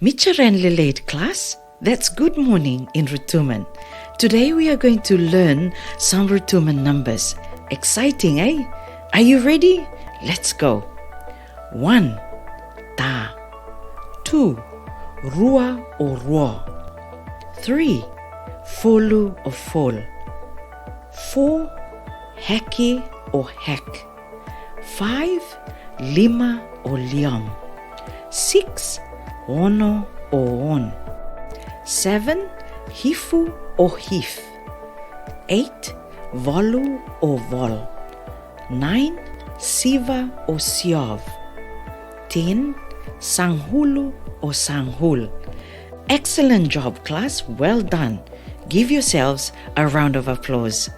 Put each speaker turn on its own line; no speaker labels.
Micharen Lilade class, that's good morning in Rotuman. Today we are going to learn some Rotuman numbers. Exciting, eh? Are you ready? Let's go. 1. Ta. 2. Rua or roa. 3. Folu or fol. 4. Heki or hek. 5. Lima or liam. 6. Ono or on. 7. Hifu or hif. 8. Volu or vol. 9. Siva or siav. 10. Sanghulu or sanghul. Excellent job, class. Well done. Give yourselves a round of applause.